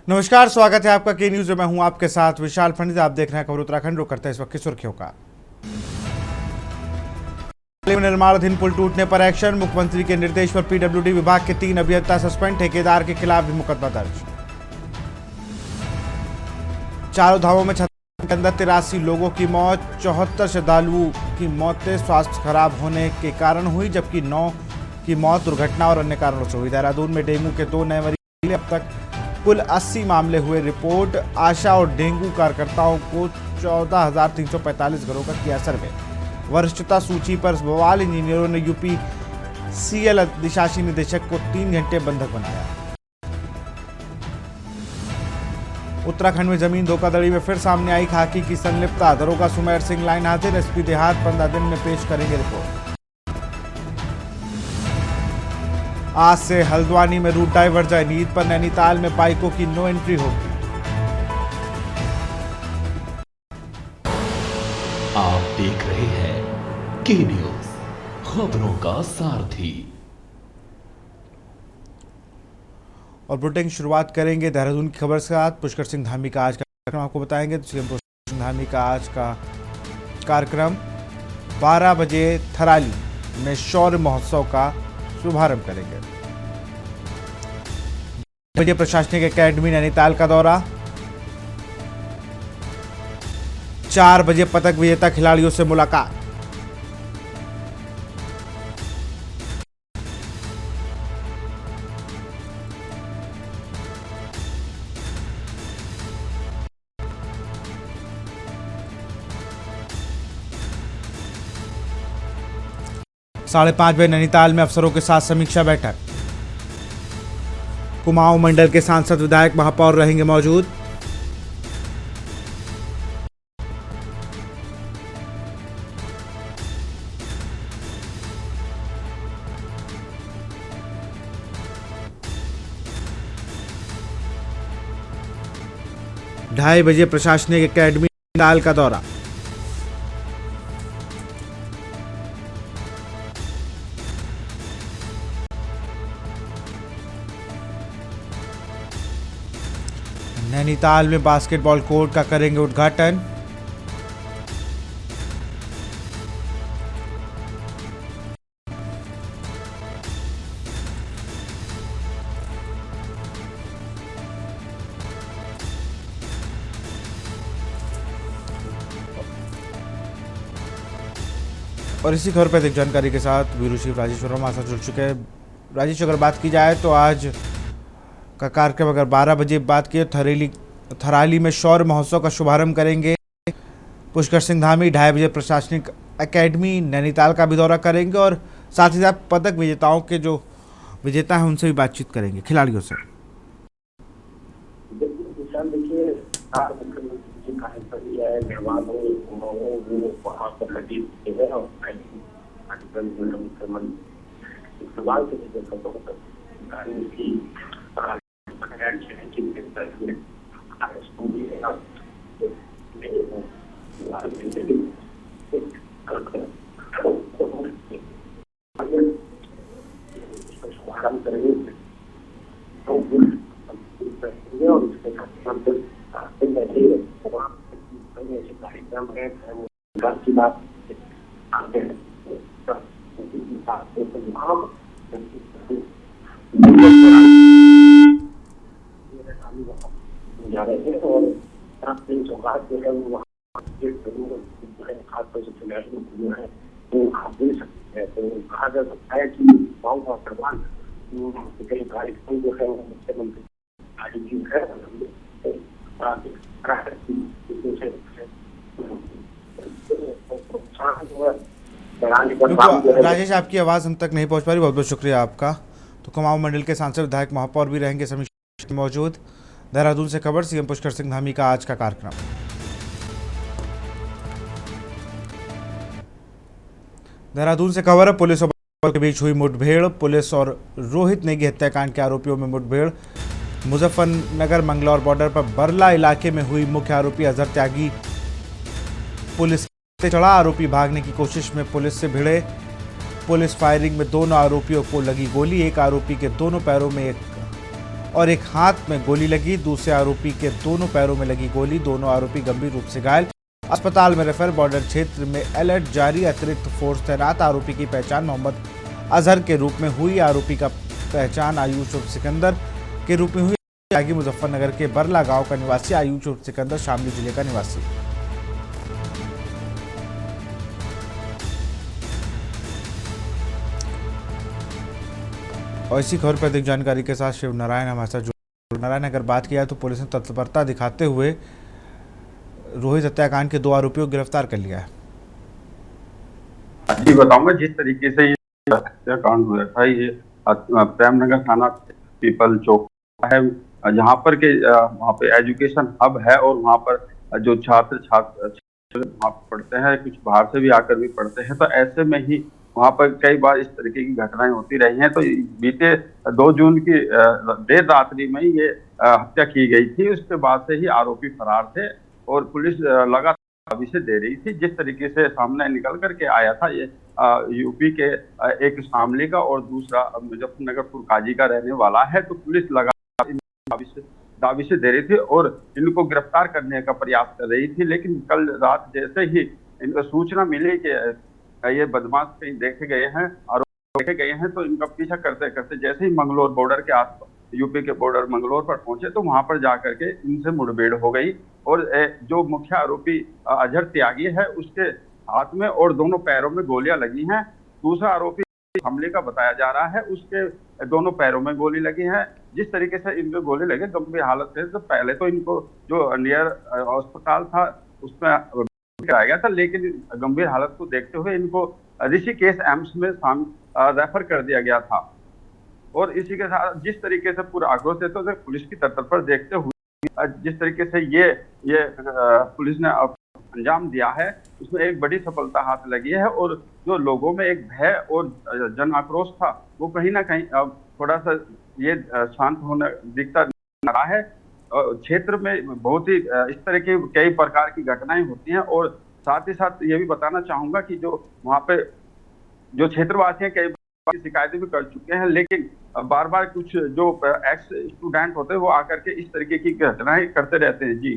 नमस्कार, स्वागत है आपका के न्यूज में। मैं हूं आपके साथ विशाल फंडित। आप देख रहे हैं खबर उत्तराखंड। रुक करते हैं इस वक्त की सुर्खियों का। निर्माणाधीन पुल टूटने पर एक्शन। मुख्यमंत्री के निर्देश पर पीडब्ल्यूडी विभाग के 3 अभियंता सस्पेंड। ठेकेदार के खिलाफ भी मुकदमा दर्ज। चारों धामों में छतरपुर के अंदर 83 लोगों की मौत। 74 श्रद्धालुओं की मौतें स्वास्थ्य खराब होने के कारण हुई, जबकि 9 की मौत दुर्घटना और अन्य कारणों से हुई। देहरादून में डेंगू के 2 नए मरीज। अब तक कुल 80 मामले हुए रिपोर्ट। आशा और डेंगू कार्यकर्ताओं को 14,345 घरों का किया सर्वे। वरिष्ठता सूची पर बवाल। इंजीनियरों ने यूपी सीएल अधिशासी निदेशक को 3 घंटे बंधक बनाया। उत्तराखंड में जमीन धोखाधड़ी में फिर सामने आई खाकी की संलिप्तता। दरोगा सुमेर सिंह लाइन हाजिर। एसपी देहात 15 दिन में पेश करेंगे रिपोर्ट। आज से हल्द्वानी में रूट डाइवर्जन। ईद पर नैनीताल में बाइकों की नो एंट्री होगी। आप देख रहे हैं के न्यूज, खबरों का सारथी। और बुलेटिन की शुरुआत करेंगे देहरादून की खबर के साथ। पुष्कर सिंह धामी का आज का कार्यक्रम आपको बताएंगे। तो सीएम पुष्कर सिंह धामी का आज का कार्यक्रम 12 बजे थराली में शौर्य महोत्सव का शुभारंभ करेंगे। बजे प्रशासनिक एकेडमी नैनीताल का दौरा। 4 बजे पदक विजेता खिलाड़ियों से मुलाकात। साढ़े 5 बजे नैनीताल में अफसरों के साथ समीक्षा बैठक। कुमाऊं मंडल के सांसद विधायक महापौर रहेंगे मौजूद। ढाई बजे प्रशासनिक एकेडमी नैनीताल का दौरा। नैनीताल में बास्केटबॉल कोर्ट का करेंगे उद्घाटन। और इसी खबर पर अधिक जानकारी के साथ ब्यूरो चीफ राजेश वर्मा हमारे साथ जुड़ चुके हैं। राजेश, अगर बात की जाए तो आज का कार्यक्रम अगर 12 बजे बात की तो थराली में शौर्य महोत्सव का शुभारंभ करेंगे पुष्कर सिंह धामी। 2:30 बजे प्रशासनिक एकेडमी नैनीताल का भी दौरा करेंगे और साथ ही साथ पदक विजेताओं के जो विजेता हैं उनसे भी बातचीत करेंगे, खिलाड़ियों से। राजेश, आपकी आवाज हम तक नहीं पहुंच पा रही। बहुत बहुत शुक्रिया आपका। तो कुमाऊं मंडल के सांसद विधायक महापौर भी रहेंगे समीक्षा मौजूद। देहरादून से खबर, सीएम पुष्कर सिंह धामी का आज का कार्यक्रम। देहरादून से खबर है, पुलिस और बल के बीच हुई मुठभेड़। पुलिस और रोहित नेगी हत्याकांड के आरोपियों में मुठभेड़। मुजफ्फरनगर मंगलौर बॉर्डर पर बरला इलाके में हुई। मुख्य आरोपी अजहर त्यागी पुलिस से चढ़ा। आरोपी भागने की कोशिश में पुलिस से भिड़े। पुलिस फायरिंग में दोनों आरोपियों को लगी गोली। एक आरोपी के दोनों पैरों में एक और एक हाथ में गोली लगी। दूसरे आरोपी के दोनों पैरों में लगी गोली। दोनों आरोपी गंभीर रूप से घायल, अस्पताल में रेफर। बॉर्डर क्षेत्र में अलर्ट जारी, अतिरिक्त फोर्स तैनात। आरोपी की पहचान मोहम्मद अजहर के रूप में हुई। आरोपी का पहचान आयुष उर्फ सिकंदर के रूप में हुई। त्यागी मुजफ्फरनगर के बरला गांव का निवासी। आयुष उर्फ सिकंदर शामली जिले का निवासी। और इसी खबर पर अधिक जानकारी के साथ शिव नारायण हमारे साथ जुड़। नारायण, अगर बात किया तो पुलिस ने तत्परता दिखाते हुए रोहित हत्याकांड के 2 आरोपियों को गिरफ्तार कर लिया है। जी बताऊंगा, जिस तरीके से ये हत्याकांड हुआ था, ये प्रेमनगर थाना पीपल चौक है, जहाँ पर के वहाँ पे एजुकेशन हब है और वहाँ पर जो छात्र वहाँ पढ़ते हैं, कुछ बाहर से भी आकर भी पढ़ते हैं। तो ऐसे में ही वहाँ पर कई बार इस तरीके की घटनाएं होती रही हैं। तो बीते 2 जून की देर रात्रि में ये हत्या की गई थी। उसके बाद से ही आरोपी फरार थे और पुलिस लगातार दाविशें दे रही थी। जिस तरीके से सामने निकल करके आया था, ये यूपी के एक शामली का और दूसरा मुजफ्फरनगर फुरकाजी का रहने वाला है। तो पुलिस लगातार दाविशें दे रही थी और इनको गिरफ्तार करने का प्रयास कर रही थी। लेकिन कल रात जैसे ही इनको सूचना मिली कि ये बदमाश कहीं देखे गए हैं, आरोपी देखे गए हैं, तो इनका पीछा करते करते जैसे ही मंगलोर बॉर्डर के आसपास, यूपी के बॉर्डर मंगलोर पर पहुंचे, तो वहां पर जाकर के इनसे मुठभेड़ हो गई। और जो मुख्य आरोपी अजहर त्यागी है, उसके हाथ में और दोनों पैरों में गोलियां लगी हैं। दूसरा आरोपी हमले का बताया जा रहा है, उसके दोनों पैरों में गोली लगी है। जिस तरीके से इनको गोली लगे गंभीर हालत में, तो पहले तो इनको जो नियर अस्पताल था उसमें कराया गया था, लेकिन गंभीर हालत को देखते हुए इनको ऋषिकेश एम्स में रेफर कर दिया गया था। और इसी के साथ जिस तरीके से पूरा आक्रोश है, तो पुलिस की तत्परता देखते हुए जिस तरीके से ये पुलिस ने अंजाम दिया है, उसमें एक बड़ी सफलता हाथ लगी है। और जो लोगों में एक भय और जन आक्रोश था, वो कहीं ना कहीं अब थोड़ा सा ये शांत होने दिखता रहा है। क्षेत्र में बहुत ही इस तरह की कई प्रकार की घटनाएं होती हैं। और साथ ही साथ ये भी बताना चाहूंगा कि जो वहाँ पे जो क्षेत्रवासी हैं, कई बार शिकायतें भी कर चुके हैं, लेकिन बार बार कुछ जो एक्स स्टूडेंट होते हैं वो आकर के इस तरीके की घटनाएं करते रहते हैं। जी,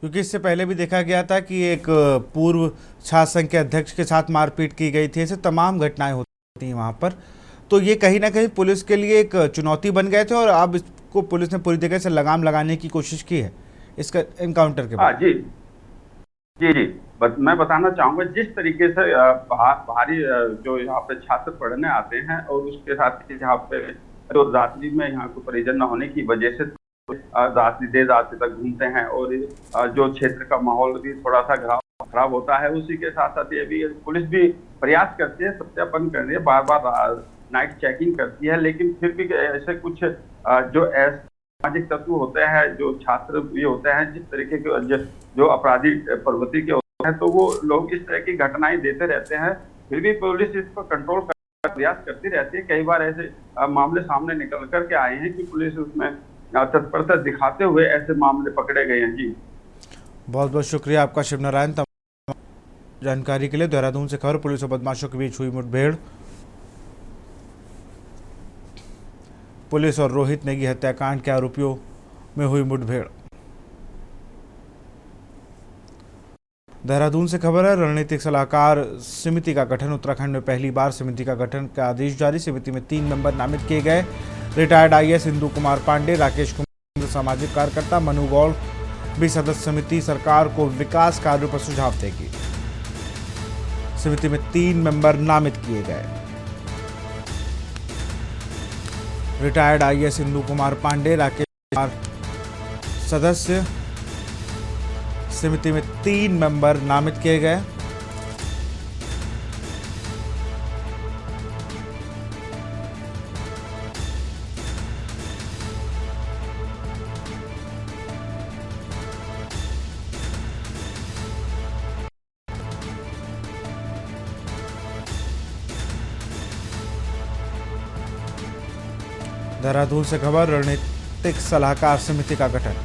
क्योंकि इससे पहले भी देखा गया था कि एक पूर्व छात्र संघ के अध्यक्ष के साथ मारपीट की गई थी। ऐसे तमाम घटनाएं होती हैं वहाँ पर। तो ये कहीं ना कहीं पुलिस के लिए एक चुनौती बन गए थे और अब इसको पुलिस ने पूरी तरीके से लगाम लगाने की कोशिश की है इसका एनकाउंटर के बाद। जी जी जी मैं बताना चाहूंगा, जिस तरीके से बाहरी जो यहाँ पे छात्र पढ़ने आते हैं और उसके साथ यहाँ पे जो रात्रि में यहाँ को परिजन न होने की वजह से रात्रि देर रात्रि तक घूमते हैं और जो क्षेत्र का माहौल भी थोड़ा सा खराब होता है। उसी के साथ साथ ये भी पुलिस भी प्रयास करती है, सत्यापन कर रही है, बार बार नाइट चेकिंग करती है। लेकिन फिर भी ऐसे कुछ जो सामाजिक तत्व होते हैं, जो छात्र ये होते हैं, जिस तरीके के जो अपराधी प्रवृत्ति के होते हैं, तो वो लोग इस तरह की घटनाएं देते रहते हैं। फिर भी पुलिस इस पर कंट्रोल करने का प्रयास करती रहती है। कई बार ऐसे मामले सामने निकल करके आए हैं कि पुलिस उसमें तत्परता दिखाते हुए ऐसे मामले पकड़े गए हैं। जी, बहुत बहुत शुक्रिया आपका शिव नारायण जानकारी के लिए। देहरादून से खबर, पुलिस और बदमाशों के बीच हुई मुठभेड़। पुलिस और रोहित नेगी हत्याकांड के आरोपियों में हुई मुठभेड़। देहरादून से खबर है, रणनीतिक सलाहकार समिति का गठन। उत्तराखंड में पहली बार समिति का गठन का आदेश जारी। समिति में 3 मेंबर नामित किए गए। रिटायर्ड IAS इंदु कुमार पांडे, राकेश कुमार सामाजिक कार्यकर्ता, मनु गौड़ भी सदस्य। समिति सरकार को विकास कार्यों पर सुझाव देगी। समिति में 3 मेंबर नामित किए गए। रिटायर्ड IAS इंदु कुमार पांडे, राकेश कुमार सदस्य। समिति में 3 मेंबर नामित किए गए। देहरादून से खबर, रणनीतिक सलाहकार समिति का गठन।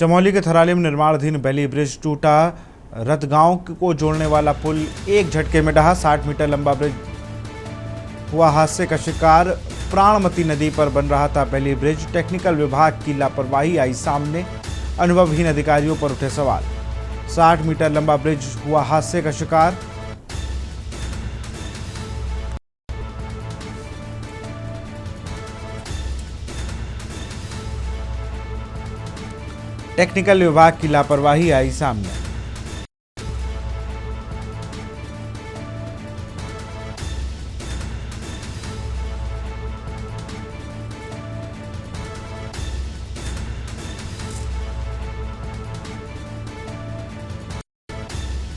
चमोली के थराली में निर्माणाधीन बेली ब्रिज टूटा। रतगांव को जोड़ने वाला पुल एक झटके में ढहा। 60 मीटर लंबा ब्रिज हुआ हादसे का शिकार। प्राणमती नदी पर बन रहा था बेली ब्रिज। टेक्निकल विभाग की लापरवाही आई सामने। अनुभवहीन अधिकारियों पर उठे सवाल। 60 मीटर लंबा ब्रिज हुआ हादसे का शिकार। टेक्निकल विभाग की लापरवाही आई सामने।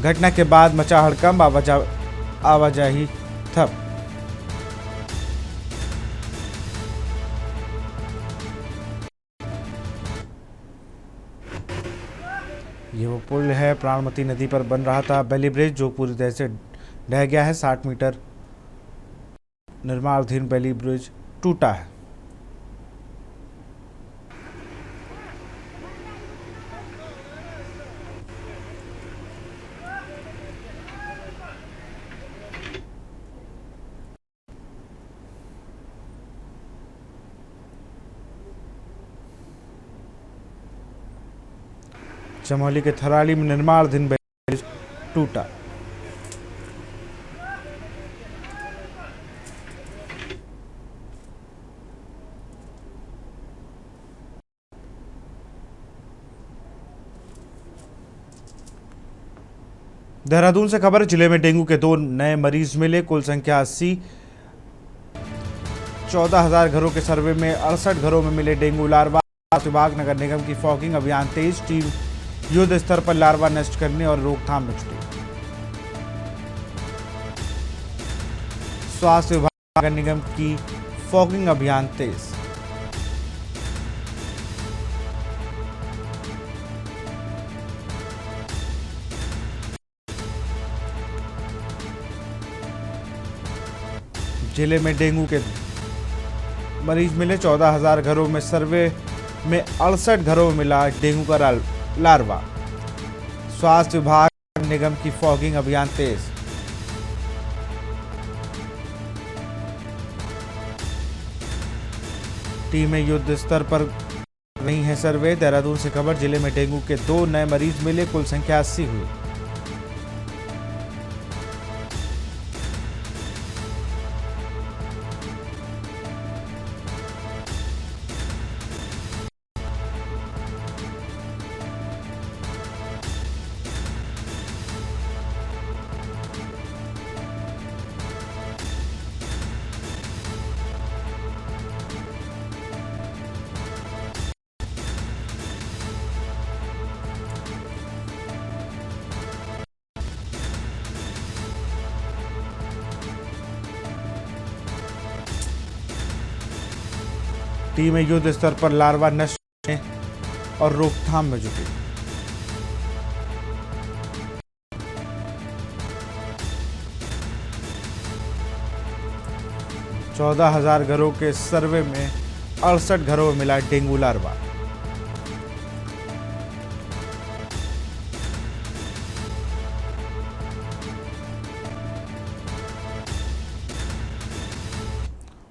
घटना के बाद मचा हड़कंप। आवाजाही ठप। ये वो पुल है, प्राणमती नदी पर बन रहा था बेली ब्रिज, जो पूरी तरह से ढह गया है। 60 मीटर निर्माणाधीन बेली ब्रिज टूटा है। चमोली के थराली में निर्माणाधीन ब्रिज टूटा। देहरादून से खबर। जिले में डेंगू के 2 नए मरीज मिले। कुल संख्या 80। 14,000 घरों के सर्वे में 68 घरों में मिले डेंगू लार्वा। विभाग नगर निगम की फॉगिंग अभियान तेज। टीम युद्ध स्तर पर लार्वा नष्ट करने और रोकथाम में जुटी। स्वास्थ्य विभाग नगर निगम की फॉगिंग अभियान तेज। जिले में डेंगू के मरीज मिले। 14,000 घरों में सर्वे में 68 घरों में मिला डेंगू का लार्वा। स्वास्थ्य विभाग निगम की फॉगिंग अभियान तेज। टीमें युद्ध स्तर पर रही हैं सर्वे। देहरादून से खबर। जिले में डेंगू के 2 नए मरीज मिले। कुल संख्या 80 हुई। टीमें युद्ध स्तर पर लार्वा नष्ट करने और रोकथाम में जुटी। चौदह 14,000 घरों के सर्वे में 68 घरों में मिला डेंगू लार्वा।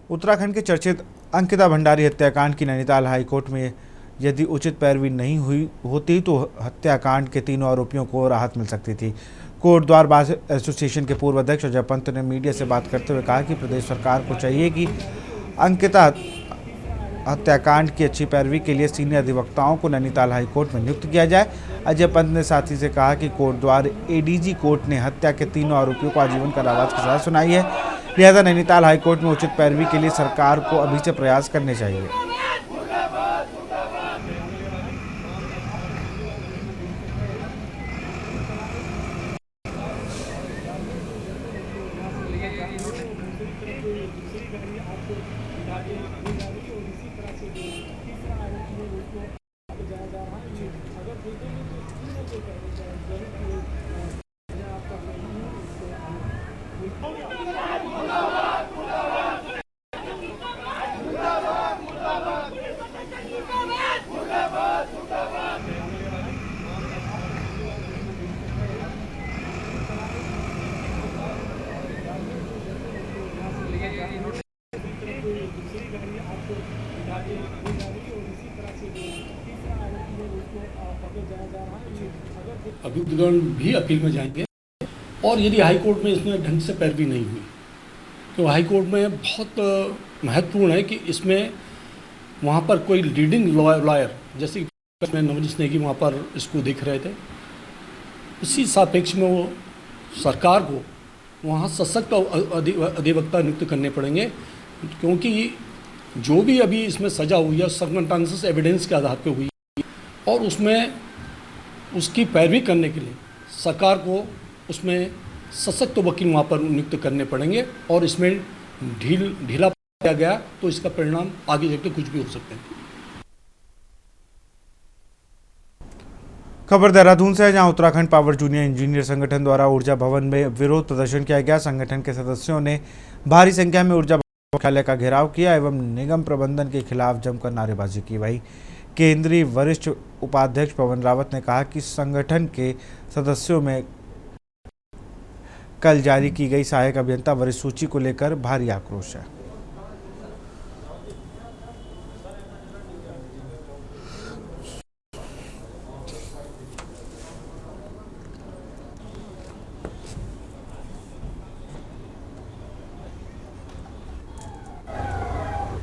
उत्तराखंड के चर्चित अंकिता भंडारी हत्याकांड की नैनीताल हाईकोर्ट में यदि उचित पैरवी नहीं हुई होती तो हत्याकांड के तीनों आरोपियों को राहत मिल सकती थी। कोट द्वार बार एसोसिएशन के पूर्व अध्यक्ष अजय पंत ने मीडिया से बात करते हुए कहा कि प्रदेश सरकार को चाहिए कि अंकिता हत्याकांड की अच्छी पैरवी के लिए सीनियर अधिवक्ताओं को नैनीताल हाईकोर्ट में नियुक्त किया जाए। अजय पंत ने साथ ही से कहा कि कोट द्वार एडीजी कोर्ट ने हत्या के तीनों आरोपियों को आजीवन कारावास की सजा सुनाई है, लिहाजा नैनीताल हाईकोर्ट में उचित पैरवी के लिए सरकार को अभी से प्रयास करने चाहिए। अभियुक्तगण भी अपील में जाएंगे। और यदि हाई कोर्ट में इसमें ढंग से पैरवी नहीं हुई तो हाई कोर्ट में बहुत महत्वपूर्ण है कि इसमें वहाँ पर कोई लीडिंग लॉयर, जैसे कि नवनीत नेगी वहाँ पर इसको देख रहे थे, इसी सापेक्ष में वो सरकार को वहाँ सशक्त अधिवक्ता नियुक्त करने पड़ेंगे, क्योंकि जो भी अभी इसमें सज़ा हुई है सर्कमस्टेंसेस एविडेंस के आधार पर हुई और उसमें उसकी पैरवी करने के लिए सरकार को उसमें सशक्त वकील वहाँ पर नियुक्त करने पड़ेंगे और इसमें ढीला किया गया तो इसका परिणाम आगे जाकर कुछ भी हो सकते हैं। खबर देहरादून से है, जहां उत्तराखंड पावर जूनियर इंजीनियर संगठन द्वारा ऊर्जा भवन में विरोध प्रदर्शन किया गया। संगठन के सदस्यों ने भारी संख्या में ऊर्जा मुख्यालय का घेराव किया एवं निगम प्रबंधन के खिलाफ जमकर नारेबाजी की। वहीं केंद्रीय वरिष्ठ उपाध्यक्ष पवन रावत ने कहा कि संगठन के सदस्यों में कल जारी की गई सहायक अभियंता वरिष्ठ सूची को लेकर भारी आक्रोश है।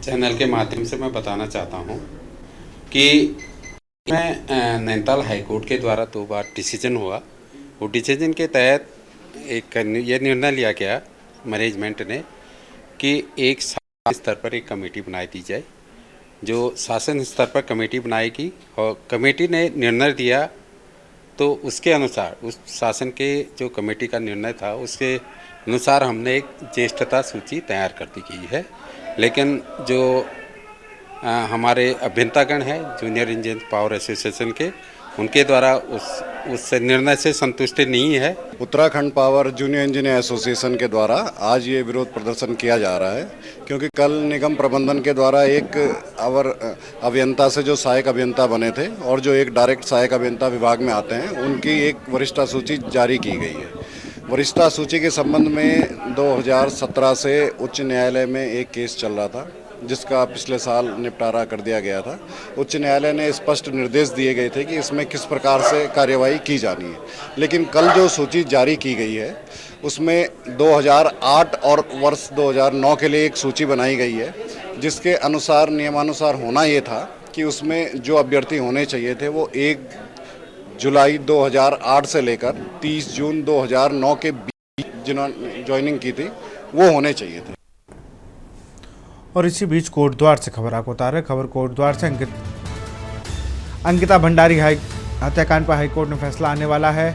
चैनल के माध्यम से मैं बताना चाहता हूं कि मैं नैनीताल हाई कोर्ट के द्वारा 2 बार डिसीजन हुआ। वो डिसीजन के तहत ये निर्णय लिया गया मैनेजमेंट ने कि एक शासन स्तर पर एक कमेटी बनाई दी जाए, जो शासन स्तर पर कमेटी बनाएगी और कमेटी ने निर्णय दिया तो उसके अनुसार उस शासन के जो कमेटी का निर्णय था उसके अनुसार हमने एक ज्येष्ठता सूची तैयार कर दी गई है। लेकिन जो हमारे अभियंतागण हैं जूनियर इंजीनियर पावर एसोसिएशन के, उनके द्वारा उस निर्णय से संतुष्टि नहीं है। Uttarakhand power junior engineer association के द्वारा आज ये विरोध प्रदर्शन किया जा रहा है, क्योंकि कल निगम प्रबंधन के द्वारा एक अभियंता से जो सहायक अभियंता बने थे और जो एक डायरेक्ट सहायक अभियंता विभाग में आते हैं, उनकी एक वरिष्ठता सूची जारी की गई है। वरिष्ठता सूची के संबंध में 2017 से उच्च न्यायालय में एक केस चल रहा था, जिसका पिछले साल निपटारा कर दिया गया था। उच्च न्यायालय ने स्पष्ट निर्देश दिए गए थे कि इसमें किस प्रकार से कार्यवाही की जानी है, लेकिन कल जो सूची जारी की गई है उसमें 2008 और वर्ष 2009 के लिए एक सूची बनाई गई है, जिसके अनुसार नियमानुसार होना ये था कि उसमें जो अभ्यर्थी होने चाहिए थे वो 1 जुलाई 2008 से लेकर 30 जून 2009 के बीच जिन्होंने ज्वाइनिंग की थी वो होने चाहिए थे। और इसी बीच कोटद्वार से खबर आपको बता रहे। खबर कोटद्वार से अंकिता भंडारी हत्याकांड पर हाईकोर्ट में फैसला आने वाला है।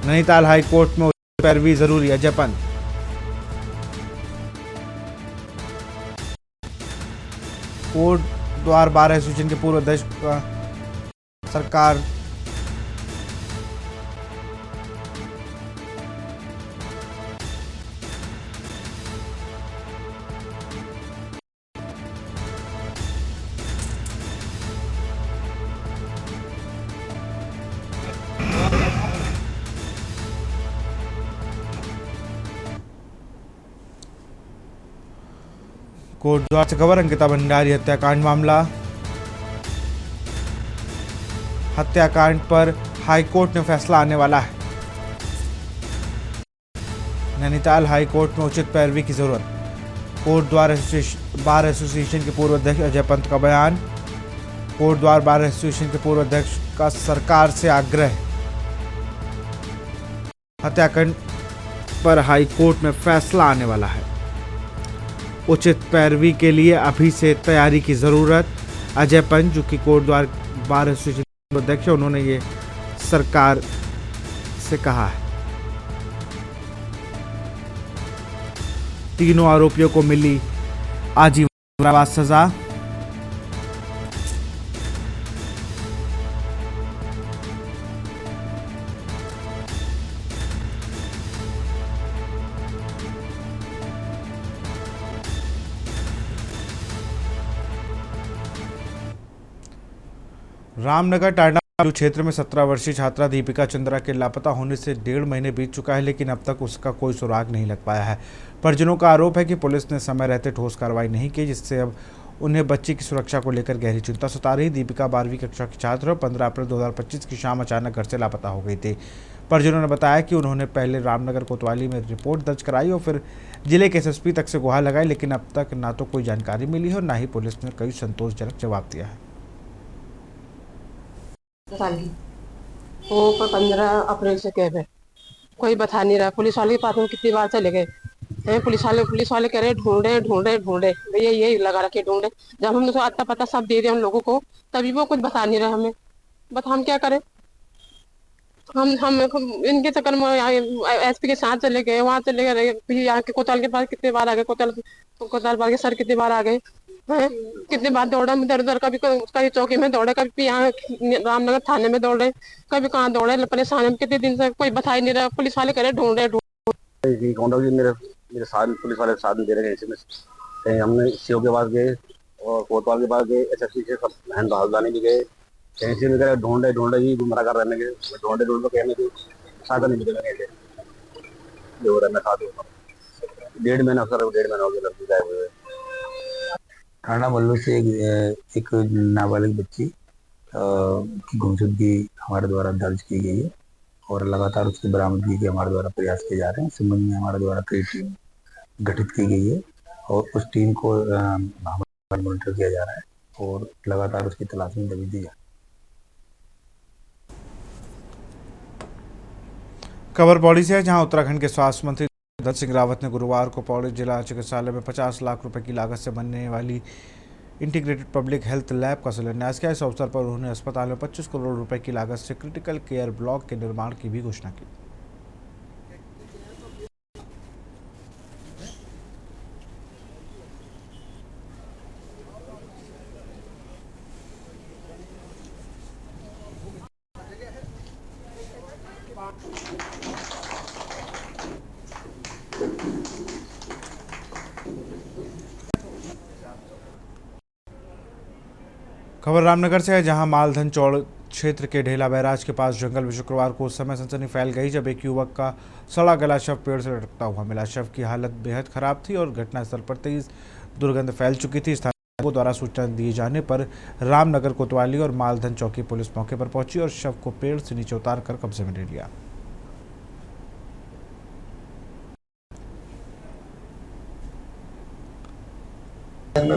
नैनीताल हाईकोर्ट में पैरवी जरूरी, अजय पंत। कोटद्वार बार एसोसिएशन के पूर्व अध्यक्ष का सरकार कोटद्वार से खबर, अंकिता भंडारी हत्याकांड मामला। हत्याकांड पर हाईकोर्ट में फैसला आने वाला है। नैनीताल हाईकोर्ट में उचित पैरवी की जरूरत। कोटद्वार बार एसोसिएशन के पूर्व अध्यक्ष अजय पंत का बयान। कोटद्वार बार एसोसिएशन के पूर्व अध्यक्ष का सरकार से आग्रह। हत्याकांड पर हाईकोर्ट में फैसला आने वाला है। उचित पैरवी के लिए अभी से तैयारी की जरूरत। अजय पंत, जो कि कोटद्वार बार एसोसिएशन के अध्यक्ष है, उन्होंने ये सरकार से कहा है। तीनों आरोपियों को मिली आजीवन कारावास सजा। रामनगर टांडा क्षेत्र में 17 वर्षीय छात्रा दीपिका चंद्रा के लापता होने से 1.5 महीने बीत चुका है, लेकिन अब तक उसका कोई सुराग नहीं लग पाया है। परिजनों का आरोप है कि पुलिस ने समय रहते ठोस कार्रवाई नहीं की, जिससे अब उन्हें बच्ची की सुरक्षा को लेकर गहरी चिंता सता रही। दीपिका 12वीं कक्षा की छात्र और 15 अप्रैल 2025 की शाम अचानक घर से लापता हो गई थी। परिजनों ने बताया कि उन्होंने पहले रामनगर कोतवाली में रिपोर्ट दर्ज कराई और फिर जिले के एसएसपी तक से गुहार लगाई, लेकिन अब तक ना तो कोई जानकारी मिली है और ना ही पुलिस ने कोई संतोषजनक जवाब दिया है। वो 15 अप्रैल से कैब है, कोई बता नहीं रहा। पुलिस वाले के पास में कितनी बार चले गए हैं, पुलिस वाले कह रहे ढूंढे भैया यही लगा रखे ढूंढे। जब हम उसको आता पता सब दे दिया उन लोगों को, तभी वो कुछ बता नहीं रहा हमें। बता हम क्या करें। हम इनके चक्कर में एसपी के साथ चले गए, वहाँ चले गए, यहाँ के कोतवाल के पास कितने बार आ गए, कोतवाल के सर कितने बार आ गए हैं, कितने बार दौड़ा इधर उधर। कभी चौकी में दौड़े, कभी यहाँ रामनगर थाने में दौड़े, कभी कहाँ दौड़े। परेशान हम कितने दिन से, कोई बता ही नहीं रहा। पुलिस वाले कह रहे ढूंढे मेरे साथ पुलिस वाले साथ में दे रहे हैं। कहीं हमने सीओ के पास गए और कोतवाल के पास गए, एसएसपी से हल्द्वानी भी गए, कहीं से भी गए। ढूंढे ही गुमराह कर रहने के, ढूंढे कहने के साधन नहीं मिलेगा। कैसे जो रहा मैं साथ 1.5 महीना सर, 1.5 महीना हो गया लड़की गायब हुए। थाना मल्लू से एक नाबालिग बच्ची की गुमशुदगी हमारे द्वारा दर्ज की गई है और लगातार उसकी बरामदगी के हमारे द्वारा प्रयास किए जा रहे हैं। इस संबंध में हमारे द्वारा कई टीम गठित की गई है और उस टीम को हमारे मॉनिटर किया जा रहा है और लगातार उसकी तलाश में दबी दी जा रही है। खबर पौड़ी से है, जहां उत्तराखंड के स्वास्थ्य मंत्री तीरथ सिंह रावत ने गुरुवार को पौड़ी जिला चिकित्सालय में 50 लाख रुपए की लागत से बनने वाली इंटीग्रेटेड पब्लिक हेल्थ लैब का शिलान्यास किया। इस अवसर पर उन्होंने अस्पताल में 25 करोड़ रुपए की लागत से क्रिटिकल केयर ब्लॉक के निर्माण की भी घोषणा की। खबर रामनगर से है, जहां मालधन चौड़ क्षेत्र के ढेला बैराज के पास जंगल में शुक्रवार को उस समय सनसनी फैल गई जब एक युवक का सड़ा गला शव पेड़ से लटकता हुआ मिला। शव की हालत बेहद खराब थी और घटनास्थल पर तेज दुर्गंध फैल चुकी थी। स्थानीय लोगों द्वारा सूचना दिए जाने पर रामनगर कोतवाली और मालधन चौकी पुलिस मौके पर पहुंची और शव को पेड़ से नीचे उतार कर कब्जे में ले लिया।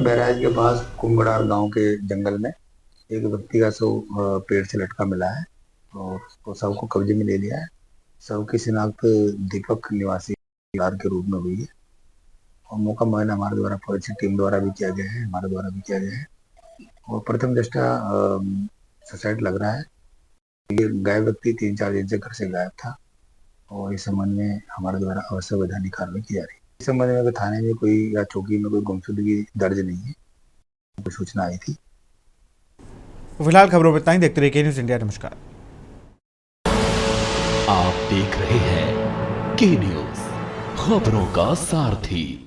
बैराज के पास कुंगड़ार गांव के जंगल में एक व्यक्ति का शव पेड़ से लटका मिला है और उसको शव को कब्जे में ले लिया है। शव की शिनाख्त दीपक निवासी के रूप में हुई है और मौका मुआयना हमारे द्वारा फॉरेंसिक टीम द्वारा भी किया गया है, हमारे द्वारा भी किया गया है और प्रथम दृष्टया सुसाइड लग रहा है। ये गायब व्यक्ति 3-4 दिन से घर से गायब था और इस संबंध में हमारे द्वारा अवश्य वैधानिक कार्रवाई की जा रही है। इस संबंध में थाने में कोई या चौकी में कोई गुमशुदगी दर्ज नहीं है, कोई सूचना आई थी। फिलहाल खबरों में इतना ही। देखते रहिए न्यूज़ इंडिया। नमस्कार। आप देख रहे हैं के न्यूज़, खबरों का सारथी।